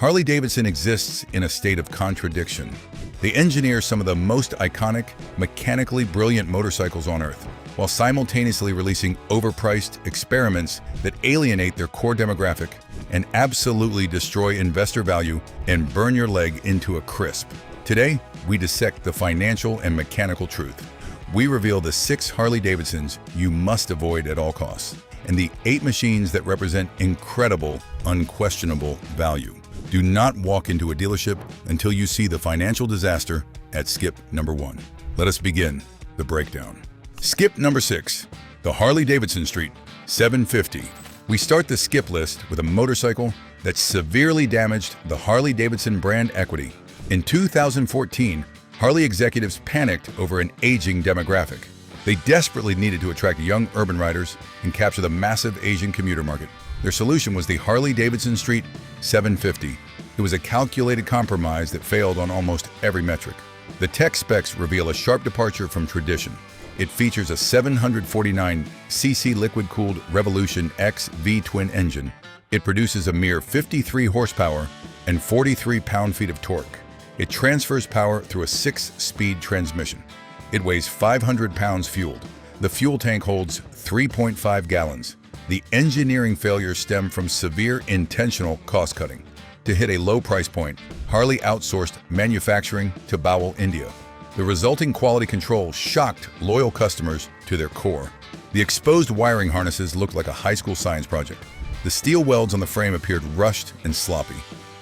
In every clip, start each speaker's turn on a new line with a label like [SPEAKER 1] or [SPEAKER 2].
[SPEAKER 1] Harley Davidson exists in a state of contradiction. They engineer some of the most iconic, mechanically brilliant motorcycles on Earth, while simultaneously releasing overpriced experiments that alienate their core demographic and absolutely destroy investor value and burn your leg into a crisp. Today, we dissect the financial and mechanical truth. We reveal the 6 Harley Davidsons you must avoid at all costs, and the 8 machines that represent incredible, unquestionable value. Do not walk into a dealership until you see the financial disaster at skip number 1. Let us begin the breakdown. Skip number 6, the Harley Davidson Street 750. We start the skip list with a motorcycle that severely damaged the Harley Davidson brand equity. In 2014, Harley executives panicked over an aging demographic. They desperately needed to attract young urban riders and capture the massive Asian commuter market. Their solution was the Harley Davidson Street 750. It was a calculated compromise that failed on almost every metric. The tech specs reveal a sharp departure from tradition. It features a 749cc liquid-cooled Revolution X V-twin engine. It produces a mere 53 horsepower and 43 pound-feet of torque. It transfers power through a 6-speed transmission. It weighs 500 pounds fueled. The fuel tank holds 3.5 gallons. The engineering failures stem from severe intentional cost-cutting. To hit a low price point, Harley outsourced manufacturing to Bowell, India. The resulting quality control shocked loyal customers to their core. The exposed wiring harnesses looked like a high school science project. The steel welds on the frame appeared rushed and sloppy.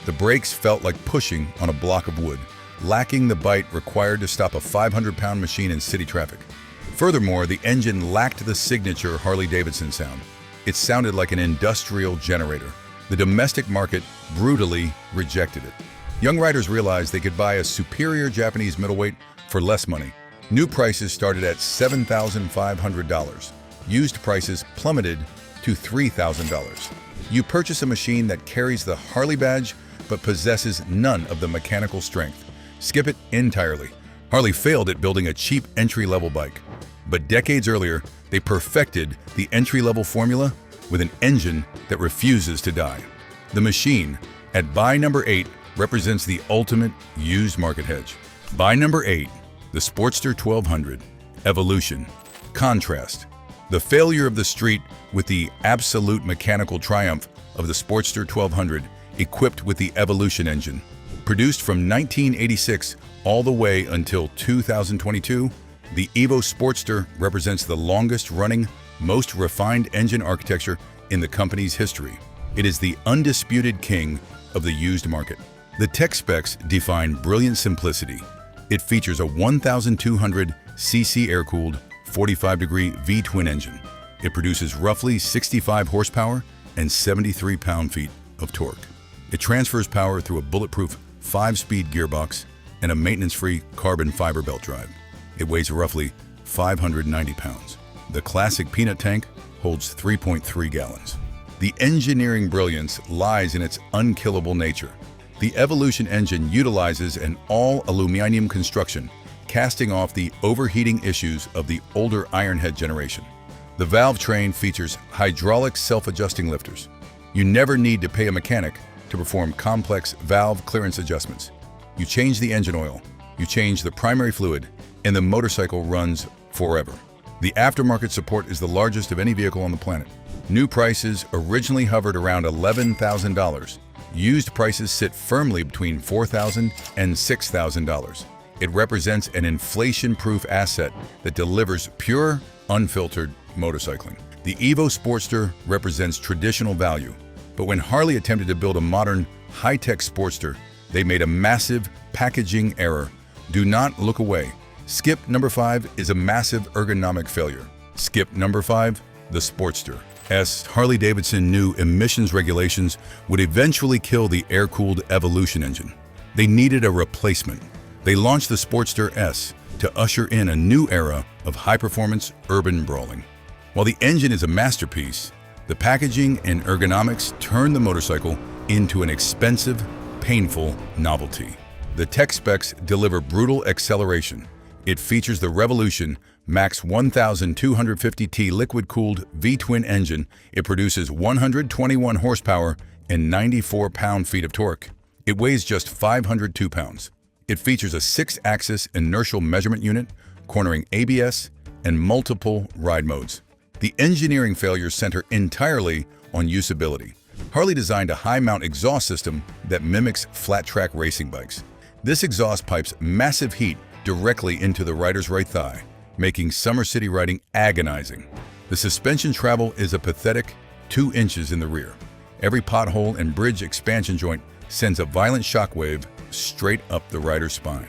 [SPEAKER 1] The brakes felt like pushing on a block of wood, lacking the bite required to stop a 500-pound machine in city traffic. Furthermore, the engine lacked the signature Harley Davidson sound. It sounded like an industrial generator. The domestic market brutally rejected it. Young riders realized they could buy a superior Japanese middleweight for less money. New prices started at $7,500. Used prices plummeted to $3,000. You purchase a machine that carries the Harley badge but possesses none of the mechanical strength. Skip it entirely. Harley failed at building a cheap entry-level bike. But decades earlier, they perfected the entry-level formula with an engine that refuses to die. The machine, at buy number 8, represents the ultimate used market hedge. Buy number 8, the Sportster 1200, Evolution. Contrast. The failure of the street with the absolute mechanical triumph of the Sportster 1200 equipped with the Evolution engine. Produced from 1986 all the way until 2022, the Evo Sportster represents the longest-running, most refined engine architecture in the company's history. It is the undisputed king of the used market. The tech specs define brilliant simplicity. It features a 1,200cc air-cooled 45-degree V-twin engine. It produces roughly 65 horsepower and 73 pound-feet of torque. It transfers power through a bulletproof 5-speed gearbox and a maintenance-free carbon fiber belt drive. It weighs roughly 590 pounds. The classic peanut tank holds 3.3 gallons. The engineering brilliance lies in its unkillable nature. The Evolution engine utilizes an all-aluminum construction, casting off the overheating issues of the older Ironhead generation. The valve train features hydraulic self-adjusting lifters. You never need to pay a mechanic to perform complex valve clearance adjustments. You change the engine oil, you change the primary fluid, and the motorcycle runs forever. The aftermarket support is the largest of any vehicle on the planet. New prices originally hovered around $11,000. Used prices sit firmly between $4,000 and $6,000. It represents an inflation-proof asset that delivers pure, unfiltered motorcycling. The Evo Sportster represents traditional value, but when Harley attempted to build a modern, high-tech Sportster, they made a massive packaging error. Do not look away. Skip number 5 is a massive ergonomic failure. Skip number 5, the Sportster. Harley Davidson knew emissions regulations would eventually kill the air-cooled Evolution engine. They needed a replacement. They launched the Sportster S to usher in a new era of high-performance urban brawling. While the engine is a masterpiece, the packaging and ergonomics turn the motorcycle into an expensive, painful novelty. The tech specs deliver brutal acceleration. It features the Revolution Max 1250T liquid-cooled V-twin engine. It produces 121 horsepower and 94 pound-feet of torque. It weighs just 502 pounds. It features a 6-axis inertial measurement unit, cornering ABS, and multiple ride modes. The engineering failures center entirely on usability. Harley designed a high-mount exhaust system that mimics flat-track racing bikes. This exhaust pipes massive heat directly into the rider's right thigh, making summer city riding agonizing. The suspension travel is a pathetic 2 inches in the rear. Every pothole and bridge expansion joint sends a violent shockwave straight up the rider's spine.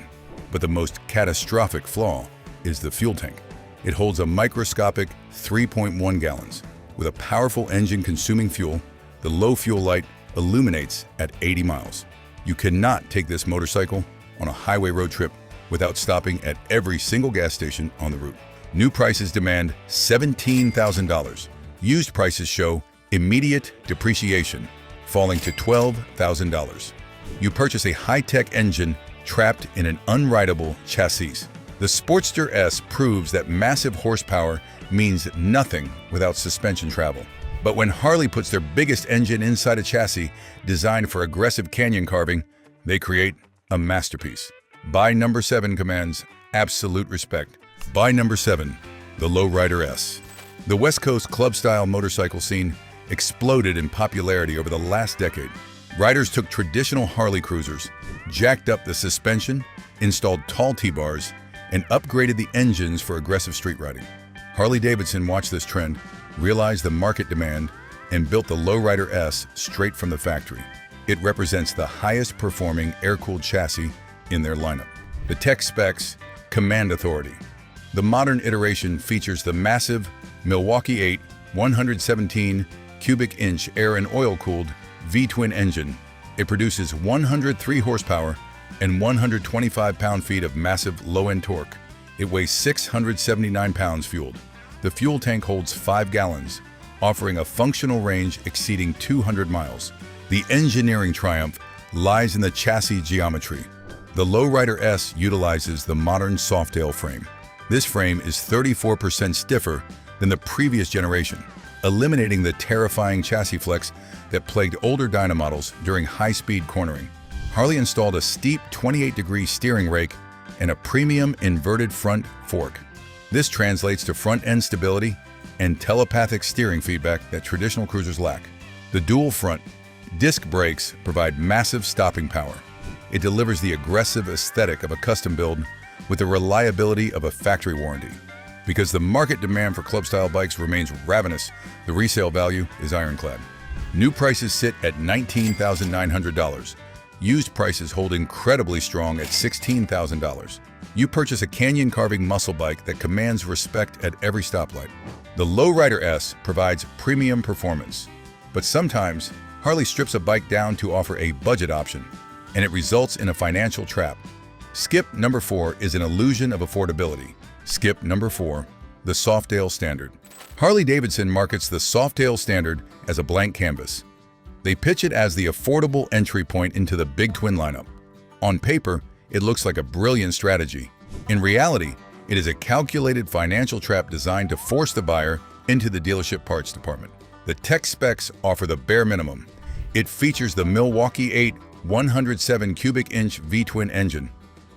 [SPEAKER 1] But the most catastrophic flaw is the fuel tank. It holds a microscopic 3.1 gallons. With a powerful engine consuming fuel, the low fuel light illuminates at 80 miles. You cannot take this motorcycle on a highway road trip without stopping at every single gas station on the route. New prices demand $17,000. Used prices show immediate depreciation, falling to $12,000. You purchase a high-tech engine trapped in an unrideable chassis. The Sportster S proves that massive horsepower means nothing without suspension travel. But when Harley puts their biggest engine inside a chassis designed for aggressive canyon carving, they create a masterpiece. Buy number 7 commands absolute respect. Buy number 7, the Lowrider S. The West Coast club-style motorcycle scene exploded in popularity over the last decade. Riders took traditional Harley cruisers, jacked up the suspension, installed tall T-bars, and upgraded the engines for aggressive street riding. Harley Davidson watched this trend, realized the market demand, and built the Lowrider S straight from the factory. It represents the highest performing air-cooled chassis in their lineup. The tech specs command authority. The modern iteration features the massive Milwaukee 8 117 cubic inch air and oil-cooled V-twin engine. It produces 103 horsepower and 125 pound-feet of massive low-end torque. It weighs 679 pounds fueled. The fuel tank holds 5 gallons, offering a functional range exceeding 200 miles. The engineering triumph lies in the chassis geometry. The Lowrider S utilizes the modern Softail frame. This frame is 34% stiffer than the previous generation, eliminating the terrifying chassis flex that plagued older Dyna models during high-speed cornering. Harley installed a steep 28-degree steering rake and a premium inverted front fork. This translates to front-end stability and telepathic steering feedback that traditional cruisers lack. The dual front disc brakes provide massive stopping power. It delivers the aggressive aesthetic of a custom build with the reliability of a factory warranty. Because the market demand for club-style bikes remains ravenous, the resale value is ironclad. New prices sit at $19,900. Used prices hold incredibly strong at $16,000. You purchase a canyon carving muscle bike that commands respect at every stoplight. The Lowrider S provides premium performance. But sometimes, Harley strips a bike down to offer a budget option, and it results in a financial trap. Skip number 4 is an illusion of affordability. Skip number 4, the Softail Standard. Harley Davidson markets the Softail Standard as a blank canvas. They pitch it as the affordable entry point into the big twin lineup. On paper, it looks like a brilliant strategy. In reality, it is a calculated financial trap designed to force the buyer into the dealership parts department. The tech specs offer the bare minimum. It features the Milwaukee 8 107 cubic inch V-twin engine.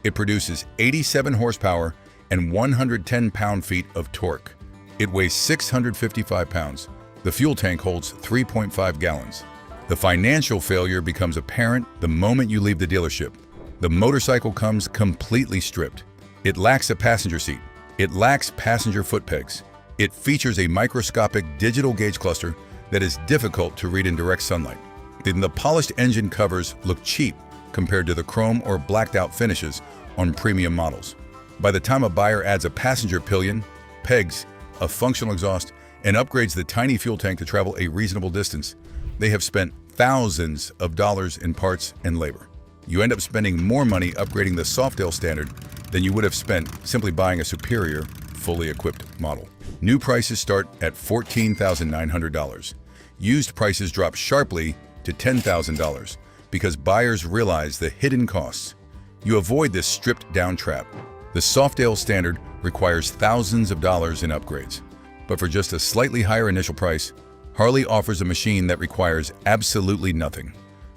[SPEAKER 1] It produces 87 horsepower and 110 pound-feet of torque. It weighs 655 pounds. The fuel tank holds 3.5 gallons. The financial failure becomes apparent the moment you leave the dealership. The motorcycle comes completely stripped. It lacks a passenger seat. It lacks passenger foot pegs. It features a microscopic digital gauge cluster that is difficult to read in direct sunlight. Then the polished engine covers look cheap compared to the chrome or blacked-out finishes on premium models. By the time a buyer adds a passenger pillion, pegs, a functional exhaust, and upgrades the tiny fuel tank to travel a reasonable distance, they have spent thousands of dollars in parts and labor. You end up spending more money upgrading the Softail Standard than you would have spent simply buying a superior, fully equipped model. New prices start at $14,900. Used prices drop sharply to $10,000 because buyers realize the hidden costs. You avoid this stripped-down trap. The Softail Standard requires thousands of dollars in upgrades. But for just a slightly higher initial price, Harley offers a machine that requires absolutely nothing.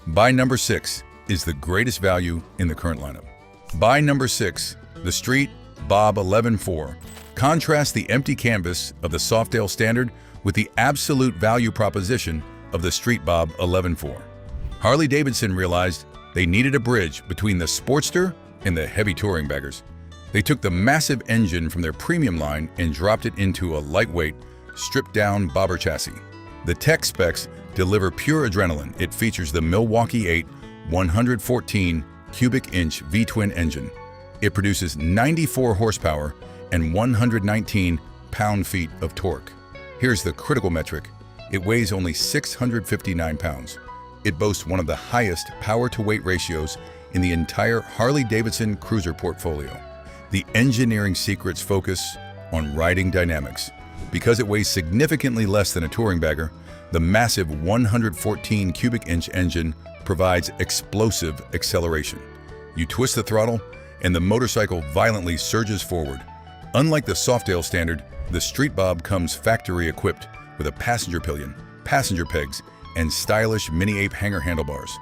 [SPEAKER 1] Buy number 6, is the greatest value in the current lineup. Buy number 6, the Street Bob 11.4. Contrast the empty canvas of the Softail Standard with the absolute value proposition of the Street Bob 11.4. Harley Davidson realized they needed a bridge between the Sportster and the heavy touring baggers. They took the massive engine from their premium line and dropped it into a lightweight, stripped-down bobber chassis. The tech specs deliver pure adrenaline. It features the Milwaukee 8 114 cubic inch V-twin engine. It produces 94 horsepower and 119 pound-feet of torque. Here's the critical metric. It weighs only 659 pounds. It boasts one of the highest power-to-weight ratios in the entire Harley-Davidson cruiser portfolio. The engineering secrets focus on riding dynamics. Because it weighs significantly less than a touring bagger, the massive 114 cubic inch engine provides explosive acceleration. You twist the throttle, and the motorcycle violently surges forward. Unlike the Softail Standard, the Street Bob comes factory-equipped with a passenger pillion, passenger pegs, and stylish mini-ape hanger handlebars.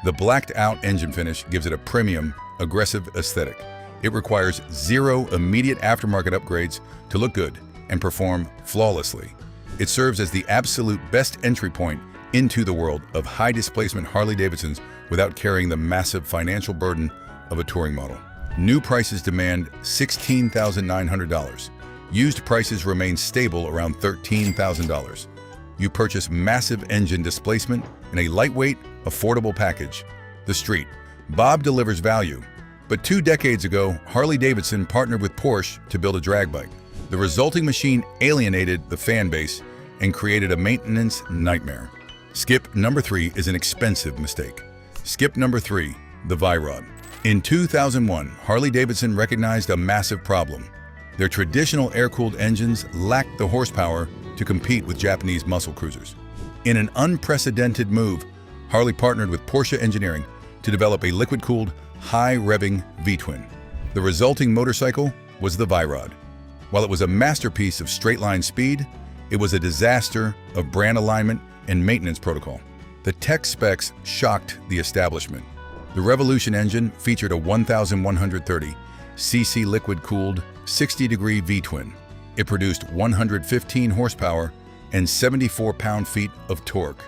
[SPEAKER 1] The blacked-out engine finish gives it a premium, aggressive aesthetic. It requires 0 immediate aftermarket upgrades to look good and perform flawlessly. It serves as the absolute best entry point into the world of high-displacement Harley-Davidsons without carrying the massive financial burden of a touring model. New prices demand $16,900. Used prices remain stable around $13,000. You purchase massive engine displacement in a lightweight, affordable package. The Street Bob delivers value. But 2 decades ago, Harley-Davidson partnered with Porsche to build a drag bike. The resulting machine alienated the fan base and created a maintenance nightmare. Skip number 3 is an expensive mistake. Skip number 3, the V-Rod. In 2001, Harley-Davidson recognized a massive problem. Their traditional air-cooled engines lacked the horsepower to compete with Japanese muscle cruisers. In an unprecedented move, Harley partnered with Porsche Engineering to develop a liquid-cooled, high-revving V-twin. The resulting motorcycle was the V-Rod. While it was a masterpiece of straight-line speed, it was a disaster of brand alignment and maintenance protocol. The tech specs shocked the establishment. The Revolution engine featured a 1,130 cc liquid-cooled 60-degree V-twin. It produced 115 horsepower and 74 pound-feet of torque.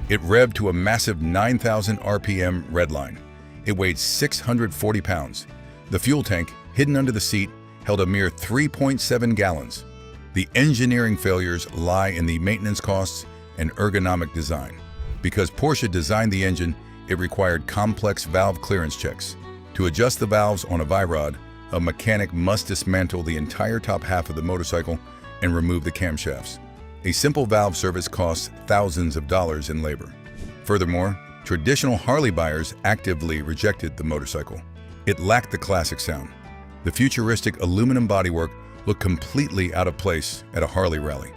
[SPEAKER 1] It revved to a massive 9,000 RPM redline. It weighed 640 pounds. The fuel tank, hidden under the seat, held a mere 3.7 gallons. The engineering failures lie in the maintenance costs and ergonomic design. Because Porsche designed the engine, it required complex valve clearance checks. To adjust the valves on a V-Rod, a mechanic must dismantle the entire top half of the motorcycle and remove the camshafts. A simple valve service costs thousands of dollars in labor. Furthermore, traditional Harley buyers actively rejected the motorcycle. It lacked the classic sound. The futuristic aluminum bodywork looked completely out of place at a Harley rally.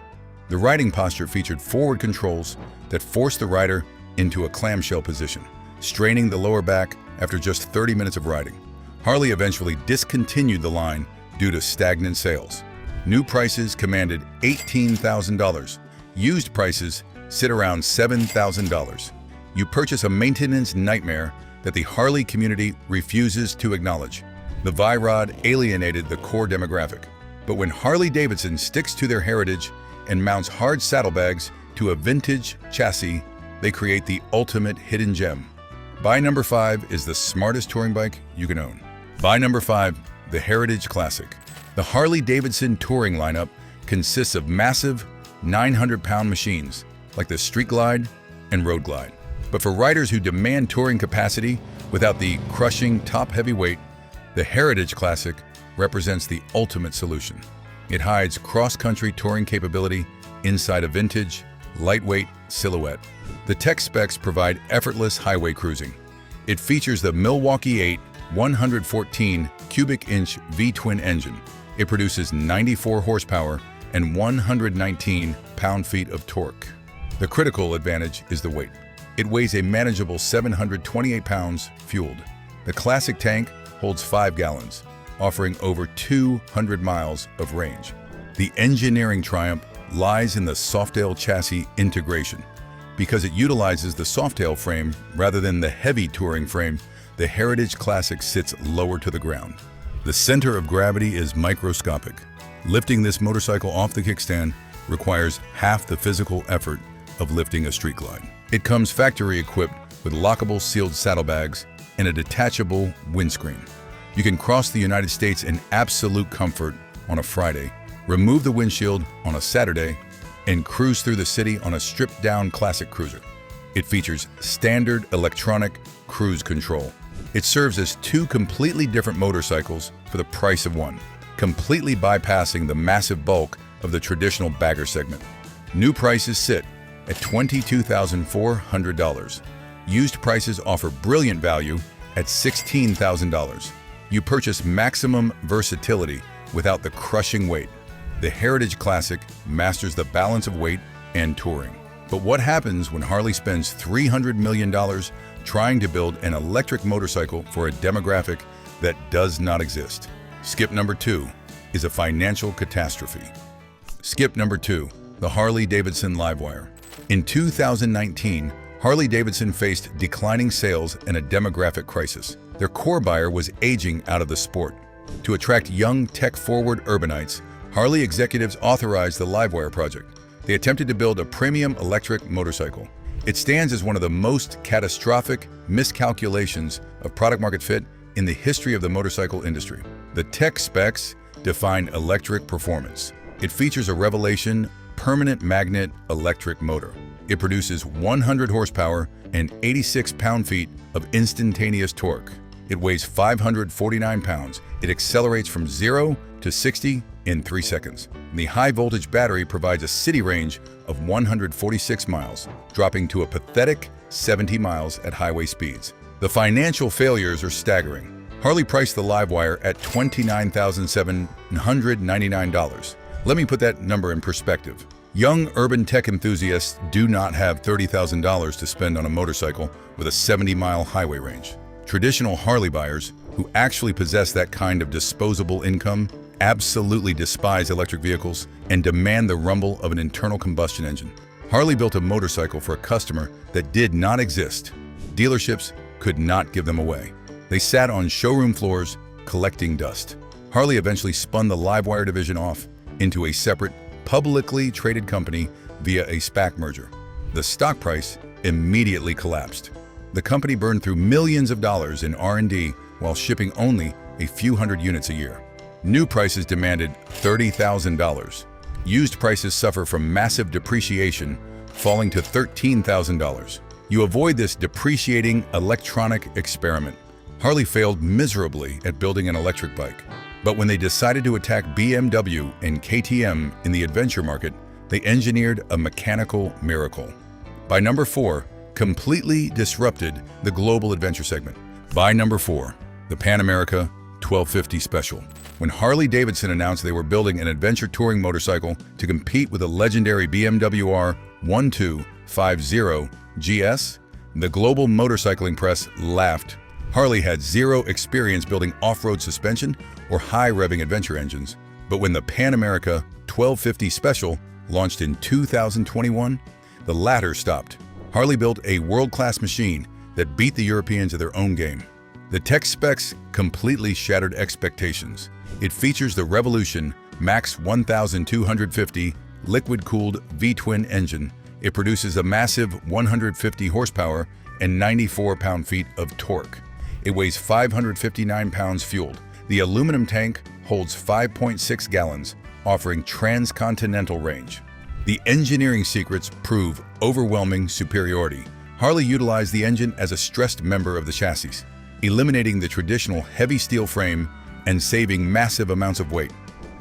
[SPEAKER 1] The riding posture featured forward controls that forced the rider into a clamshell position, straining the lower back after just 30 minutes of riding. Harley eventually discontinued the line due to stagnant sales. New prices commanded $18,000. Used prices sit around $7,000. You purchase a maintenance nightmare that the Harley community refuses to acknowledge. The V-Rod alienated the core demographic. But when Harley-Davidson sticks to their heritage and mounts hard saddlebags to a vintage chassis, they create the ultimate hidden gem. Buy number 5 is the smartest touring bike you can own. Buy number 5, the Heritage Classic. The Harley-Davidson touring lineup consists of massive 900-pound machines like the Street Glide and Road Glide. But for riders who demand touring capacity without the crushing top-heavy weight, the Heritage Classic represents the ultimate solution. It hides cross-country touring capability inside a vintage, lightweight silhouette. The tech specs provide effortless highway cruising. It features the Milwaukee 8 114 cubic inch V-twin engine. It produces 94 horsepower and 119 pound-feet of torque. The critical advantage is the weight. It weighs a manageable 728 pounds fueled. The classic tank holds 5 gallons, offering over 200 miles of range. The engineering triumph lies in the Softail chassis integration. Because it utilizes the Softail frame rather than the heavy touring frame the Heritage Classic sits lower to the ground. The center of gravity is microscopic. Lifting this motorcycle off the kickstand requires half the physical effort of lifting a street glide. It comes factory equipped with lockable sealed saddlebags and a detachable windscreen. You can cross the United States in absolute comfort on a Friday, remove the windshield on a Saturday, and cruise through the city on a stripped-down classic cruiser. It features standard electronic cruise control. It serves as two completely different motorcycles for the price of one, completely bypassing the massive bulk of the traditional bagger segment. New prices sit at $22,400. Used prices offer brilliant value at $16,000. You purchase maximum versatility without the crushing weight. The Heritage Classic masters the balance of weight and touring. But what happens when Harley spends $300 million trying to build an electric motorcycle for a demographic that does not exist? Skip number 2 is a financial catastrophe. Skip number 2, the Harley Davidson LiveWire. In 2019, Harley Davidson faced declining sales and a demographic crisis. Their core buyer was aging out of the sport. To attract young, tech-forward urbanites, Harley executives authorized the LiveWire project. They attempted to build a premium electric motorcycle. It stands as one of the most catastrophic miscalculations of product-market fit in the history of the motorcycle industry. The tech specs define electric performance. It features a revelation permanent magnet electric motor. It produces 100 horsepower and 86 pound-feet of instantaneous torque. It weighs 549 pounds. It accelerates from 0 to 60 in 3 seconds. The high-voltage battery provides a city range of 146 miles, dropping to a pathetic 70 miles at highway speeds. The financial failures are staggering. Harley priced the LiveWire at $29,799. Let me put that number in perspective. Young urban tech enthusiasts do not have $30,000 to spend on a motorcycle with a 70-mile highway range. Traditional Harley buyers, who actually possess that kind of disposable income, absolutely despise electric vehicles and demand the rumble of an internal combustion engine. Harley built a motorcycle for a customer that did not exist. Dealerships could not give them away. They sat on showroom floors collecting dust. Harley eventually spun the LiveWire division off into a separate, publicly traded company via a SPAC merger. The stock price immediately collapsed. The company burned through millions of dollars in R&D while shipping only a few hundred units a year. New prices demanded $30,000. Used prices suffer from massive depreciation, falling to $13,000. You avoid this depreciating electronic experiment. Harley failed miserably at building an electric bike. But when they decided to attack BMW and KTM in the adventure market, they engineered a mechanical miracle. By number 4, completely disrupted the global adventure segment. By number 4, the Pan America 1250 Special. When Harley Davidson announced they were building an adventure touring motorcycle to compete with the legendary BMW R1250 GS, the global motorcycling press laughed. Harley had zero experience building off-road suspension or high-revving adventure engines. But when the Pan America 1250 Special launched in 2021, the latter stopped. Harley built a world-class machine that beat the Europeans at their own game. The tech specs completely shattered expectations. It features the Revolution Max 1250 liquid-cooled V-twin engine. It produces a massive 150 horsepower and 94 pound-feet of torque. It weighs 559 pounds fueled. The aluminum tank holds 5.6 gallons, offering transcontinental range. The engineering secrets prove overwhelming superiority. Harley utilized the engine as a stressed member of the chassis, eliminating the traditional heavy steel frame and saving massive amounts of weight.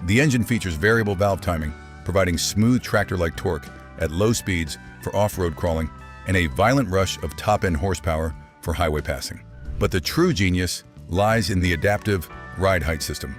[SPEAKER 1] The engine features variable valve timing, providing smooth tractor-like torque at low speeds for off-road crawling and a violent rush of top-end horsepower for highway passing. But the true genius lies in the adaptive ride height system.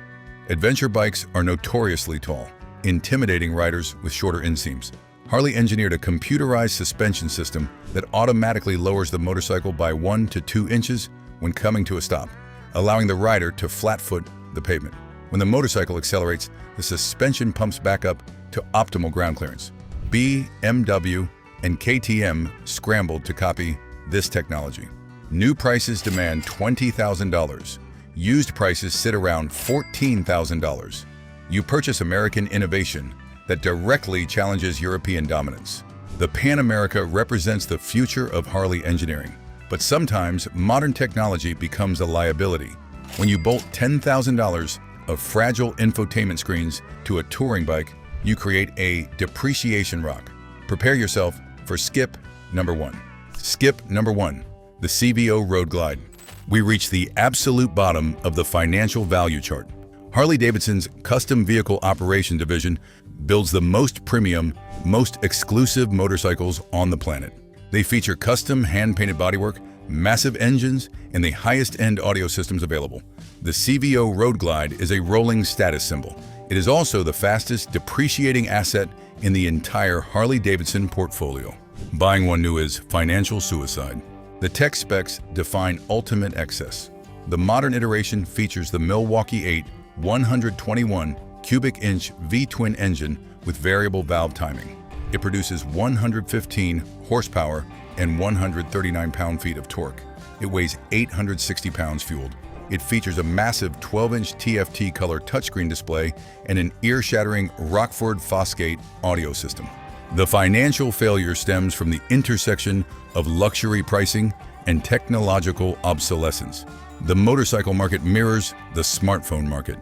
[SPEAKER 1] Adventure bikes are notoriously tall, intimidating riders with shorter inseams. Harley engineered a computerized suspension system that automatically lowers the motorcycle by 1 to 2 inches when coming to a stop, allowing the rider to flat-foot the pavement. When the motorcycle accelerates, the suspension pumps back up to optimal ground clearance. BMW and KTM scrambled to copy this technology. New prices demand $20,000. Used prices sit around $14,000. You purchase American innovation that directly challenges European dominance. The Pan America represents the future of Harley engineering, but sometimes modern technology becomes a liability. When you bolt $10,000 of fragile infotainment screens to a touring bike, you create a depreciation rock. Prepare yourself for skip number 1. Skip number 1, the CVO Road Glide. We reach the absolute bottom of the financial value chart. Harley Davidson's Custom Vehicle Operation Division builds the most premium, most exclusive motorcycles on the planet. They feature custom hand-painted bodywork, massive engines, and the highest-end audio systems available. The CVO Road Glide is a rolling status symbol. It is also the fastest depreciating asset in the entire Harley Davidson portfolio. Buying one new is financial suicide. The tech specs define ultimate excess. The modern iteration features the Milwaukee 8 121 cubic inch V-twin engine with variable valve timing. It produces 115 horsepower and 139 pound-feet of torque. It weighs 860 pounds fueled. It features a massive 12-inch TFT color touchscreen display and an ear-shattering Rockford Fosgate audio system. The financial failure stems from the intersection of luxury pricing and technological obsolescence. The motorcycle market mirrors the smartphone market.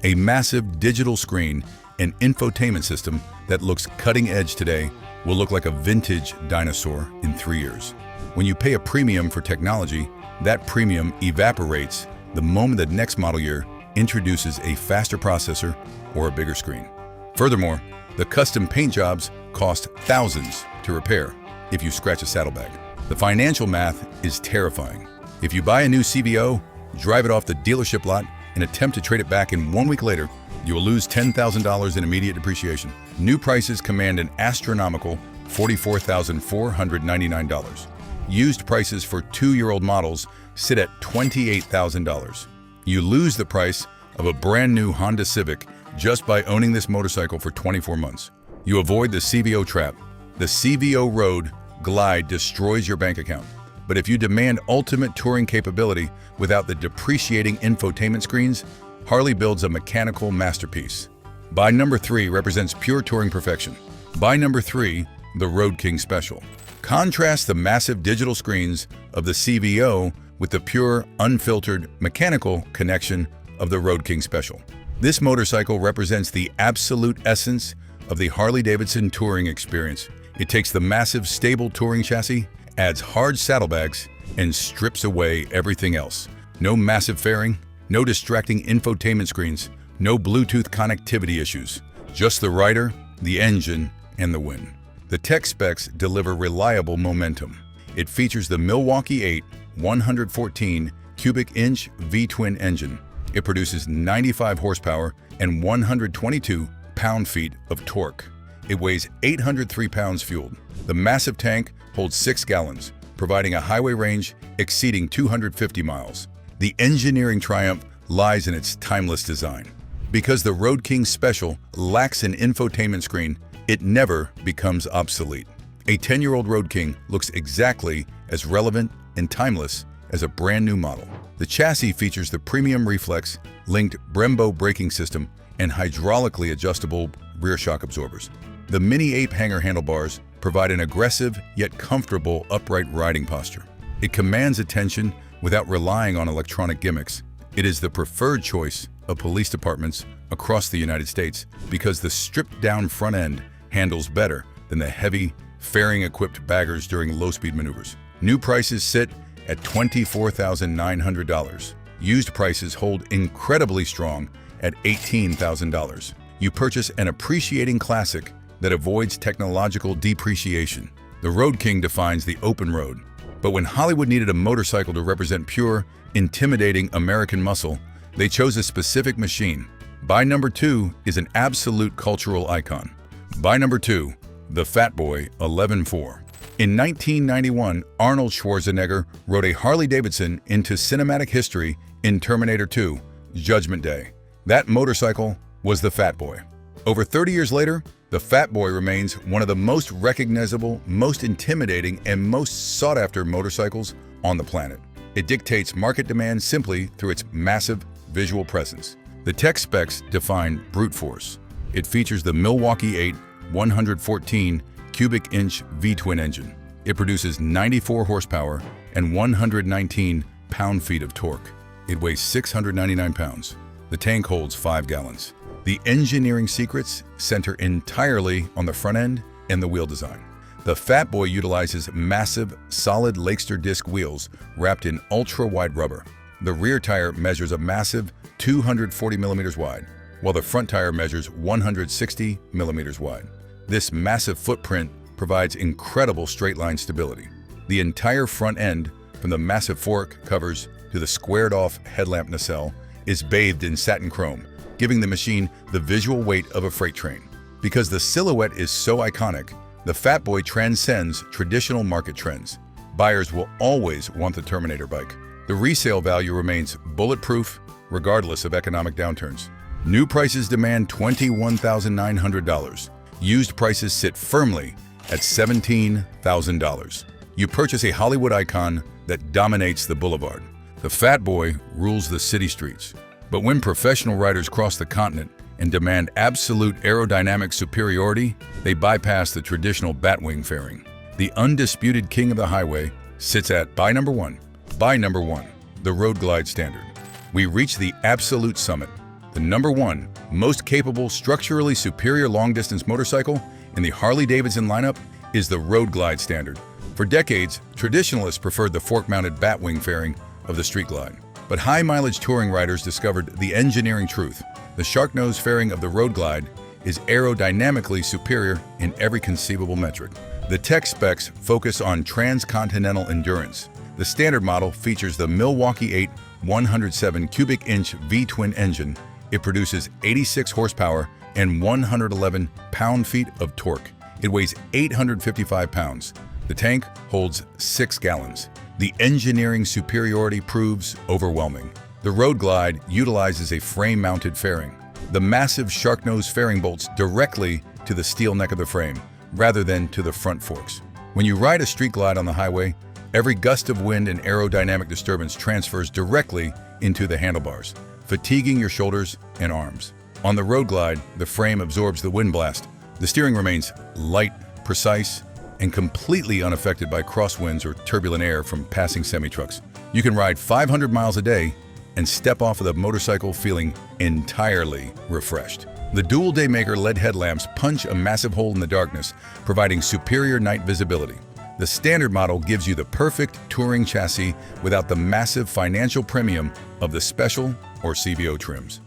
[SPEAKER 1] A massive digital screen and infotainment system that looks cutting edge today will look like a vintage dinosaur in 3 years. When you pay a premium for technology, that premium evaporates the moment the next model year introduces a faster processor or a bigger screen. Furthermore, the custom paint jobs cost thousands to repair if you scratch a saddlebag. The financial math is terrifying. If you buy a new CVO, drive it off the dealership lot, and attempt to trade it back in 1 week later, you will lose $10,000 in immediate depreciation. New prices command an astronomical $44,499. Used prices for 2-year-old models sit at $28,000. You lose the price of a brand new Honda Civic just by owning this motorcycle for 24 months. You avoid the CVO trap. The CVO Road Glide destroys your bank account. But if you demand ultimate touring capability without the depreciating infotainment screens, Harley builds a mechanical masterpiece. Buy number 3 represents pure touring perfection. Buy number 3, the Road King Special. Contrast the massive digital screens of the CVO with the pure, unfiltered, mechanical connection of the Road King Special. This motorcycle represents the absolute essence of the Harley Davidson touring experience. It takes the massive, stable touring chassis, adds hard saddlebags, and strips away everything else. No massive fairing, no distracting infotainment screens, no Bluetooth connectivity issues. Just the rider, the engine, and the wind. The tech specs deliver reliable momentum. It features the Milwaukee 8 114 cubic inch V-twin engine. It produces 95 horsepower and 122 pound-feet of torque. It weighs 803 pounds fueled. The massive tank holds 6 gallons, providing a highway range exceeding 250 miles. The engineering triumph lies in its timeless design. Because the Road King Special lacks an infotainment screen, it never becomes obsolete. A 10-year-old Road King looks exactly as relevant and timeless as a brand new model. The chassis features the premium reflex-linked Brembo braking system and hydraulically adjustable rear shock absorbers. The Mini Ape hanger handlebars provide an aggressive yet comfortable upright riding posture. It commands attention without relying on electronic gimmicks. It is the preferred choice of police departments across the United States because the stripped-down front end handles better than the heavy, fairing-equipped baggers during low-speed maneuvers. New prices sit at $24,900. Used prices hold incredibly strong at $18,000. You purchase an appreciating classic that avoids technological depreciation. The Road King defines the open road. But when Hollywood needed a motorcycle to represent pure, intimidating American muscle, they chose a specific machine. Buy number 2 is an absolute cultural icon. Buy number 2, the Fat Boy 11-4. In 1991, Arnold Schwarzenegger rode a Harley Davidson into cinematic history in Terminator 2, Judgment Day. That motorcycle was the Fat Boy. Over 30 years later, the Fat Boy remains one of the most recognizable, most intimidating, and most sought-after motorcycles on the planet. It dictates market demand simply through its massive visual presence. The tech specs define brute force. It features the Milwaukee 8 114 cubic inch V-twin engine. It produces 94 horsepower and 119 pound-feet of torque. It weighs 699 pounds. The tank holds 5 gallons. The engineering secrets center entirely on the front end and the wheel design. The Fat Boy utilizes massive, solid Lakester disc wheels wrapped in ultra-wide rubber. The rear tire measures a massive 240 millimeters wide, while the front tire measures 160 millimeters wide. This massive footprint provides incredible straight-line stability. The entire front end, from the massive fork covers to the squared-off headlamp nacelle, is bathed in satin chrome, giving the machine the visual weight of a freight train. Because the silhouette is so iconic, the Fat Boy transcends traditional market trends. Buyers will always want the Terminator bike. The resale value remains bulletproof regardless of economic downturns. New prices demand $21,900. Used prices sit firmly at $17,000. You purchase a Hollywood icon that dominates the boulevard. The Fat Boy rules the city streets. But when professional riders cross the continent and demand absolute aerodynamic superiority, they bypass the traditional batwing fairing. The undisputed king of the highway sits at by number one, the Road Glide Standard. We reach the absolute summit. The number one most capable, structurally superior long-distance motorcycle in the Harley Davidson lineup is the Road Glide Standard. For decades, traditionalists preferred the fork-mounted batwing fairing of the Street Glide. But high-mileage touring riders discovered the engineering truth. The shark nose fairing of the Road Glide is aerodynamically superior in every conceivable metric. The tech specs focus on transcontinental endurance. The standard model features the Milwaukee 8 107 cubic inch V-twin engine. It produces 86 horsepower and 111 pound-feet of torque. It weighs 855 pounds. The tank holds 6 gallons. The engineering superiority proves overwhelming. The Road Glide utilizes a frame-mounted fairing. The massive shark nose fairing bolts directly to the steel neck of the frame, rather than to the front forks. When you ride a Street Glide on the highway, every gust of wind and aerodynamic disturbance transfers directly into the handlebars, fatiguing your shoulders and arms. On the Road Glide, the frame absorbs the wind blast. The steering remains light, precise, and completely unaffected by crosswinds or turbulent air from passing semi-trucks. You can ride 500 miles a day and step off of the motorcycle feeling entirely refreshed. The Dual Daymaker LED headlamps punch a massive hole in the darkness, providing superior night visibility. The standard model gives you the perfect touring chassis without the massive financial premium of the special or CVO trims.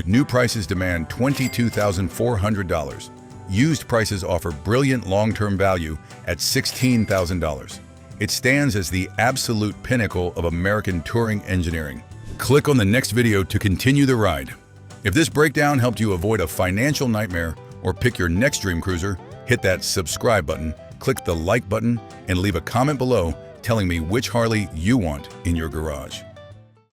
[SPEAKER 1] New prices demand $22,400. Used prices offer brilliant long-term value at $16,000. It stands as the absolute pinnacle of American touring engineering. Click on the next video to continue the ride. If this breakdown helped you avoid a financial nightmare or pick your next dream cruiser, hit that subscribe button, click the like button, and leave a comment below telling me which Harley you want in your garage.